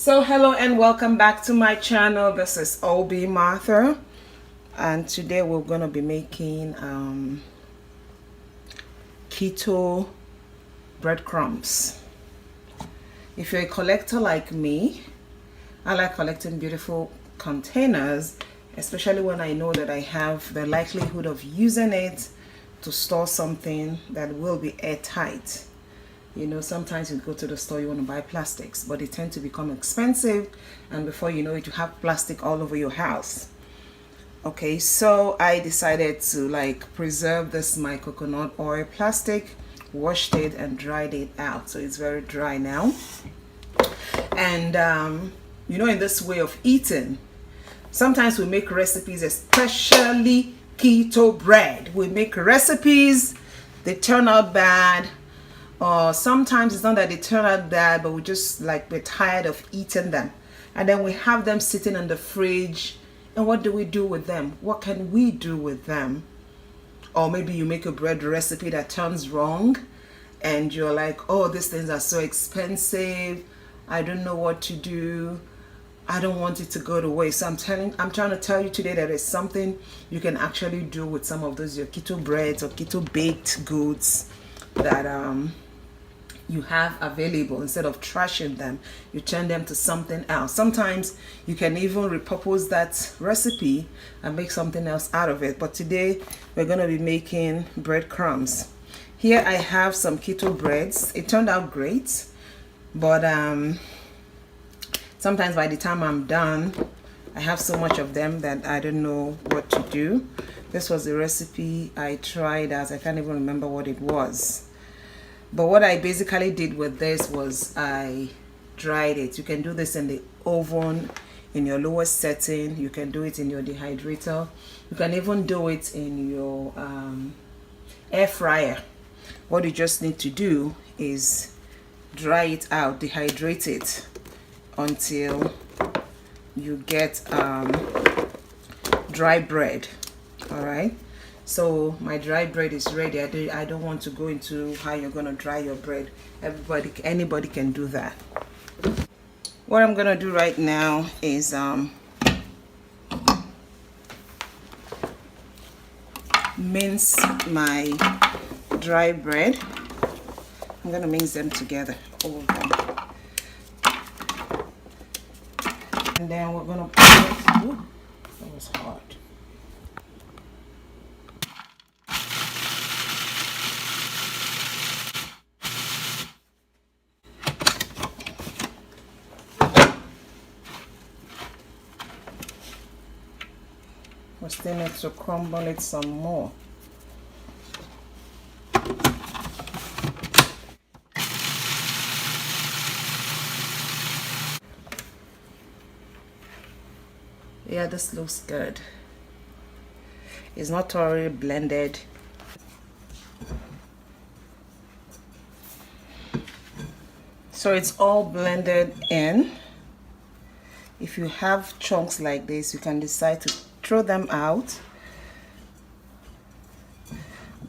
So hello and welcome back to my channel. This is OB Martha, and today we're going to be making keto breadcrumbs. If you're a collector like me, I like collecting beautiful containers, especially when I know that I have the likelihood of using it to store something that will be airtight. You know, sometimes you go to the store, you want to buy plastics, but they tend to become expensive, and before you know it, you have plastic all over your house. Okay, so I decided to preserve this my coconut oil plastic, washed it and dried it out, so it's very dry now. And you know, in this way of eating, sometimes we make recipes, especially keto bread. We make recipes, they turn out bad. Or sometimes it's not that they turn out bad, but we're tired of eating them, and then we have them sitting in the fridge. And what do we do with them? What can we do with them? Or maybe you make a bread recipe that turns wrong, and you're like, oh, these things are so expensive, I don't know what to do, I don't want it to go to waste. So I'm trying to tell you today that there's something you can actually do with some of those your keto breads or keto baked goods that you have available. Instead of trashing them, you turn them to something else. Sometimes you can even repurpose that recipe and make something else out of it. But today we're going to be making breadcrumbs. Here I have some keto breads. It turned out great, but sometimes by the time I'm done, I have so much of them that I don't know what to do. This was a recipe I tried as I can't even remember what it was. But what I basically did with this was I dried it. You can do this in the oven in your lowest setting. You can do it in your dehydrator. You can even do it in your air fryer. What you just need to do is dry it out, dehydrate it until you get dry bread. All right. So my dry bread is ready. I don't want to go into how you're going to dry your bread. Anybody can do that. What I'm going to do right now is mince my dry bread. I'm going to mince them together, all of them. And then we're going to put it, ooh, that was hard. We still need to crumble it some more. Yeah, this looks good. It's not already blended. So it's all blended in. If you have chunks like this, you can decide to throw them out,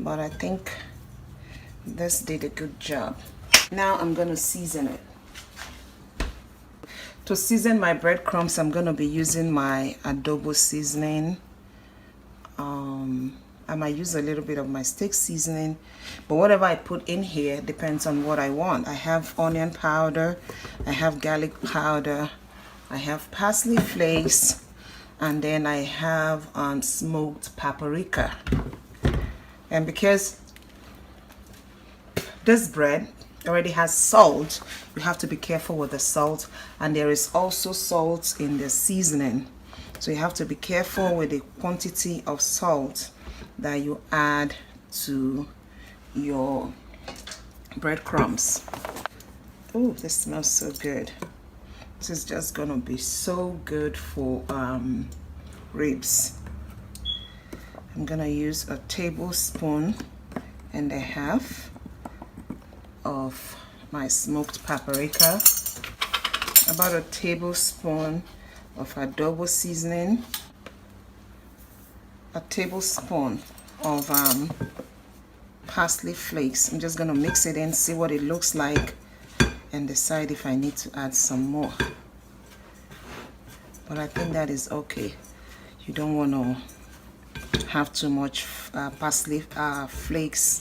but I think this did a good job. Now I'm going to season it. To season my breadcrumbs, I'm going to be using my adobo seasoning. I might use a little bit of my steak seasoning, but whatever I put in here depends on what I want. I have onion powder, I have garlic powder, I have parsley flakes, and then I have smoked paprika. And because this bread already has salt, you have to be careful with the salt, and there is also salt in the seasoning, so you have to be careful with the quantity of salt that you add to your breadcrumbs. Oh, this smells so good. This is just gonna be so good for ribs. I'm gonna use a tablespoon and a half of my smoked paprika, about a tablespoon of adobo seasoning, a tablespoon of parsley flakes. I'm just gonna mix it in, see what it looks like, and decide if I need to add some more. but I think that is okay. You don't want to have too much parsley flakes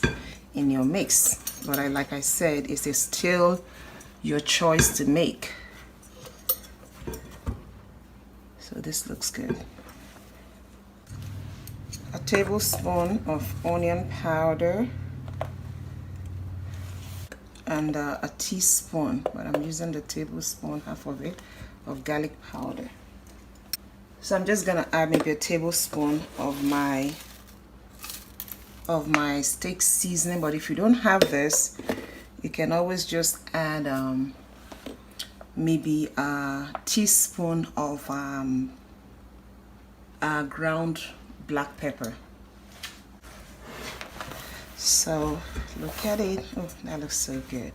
in your mix, but like I said, it's still your choice to make. So this looks good. A tablespoon of onion powder and a teaspoon, but I'm using the tablespoon, half of it, of garlic powder. So I'm just gonna add maybe a tablespoon of my steak seasoning, but if you don't have this, you can always just add maybe a teaspoon of ground black pepper. So look at it. Oh, that looks so good.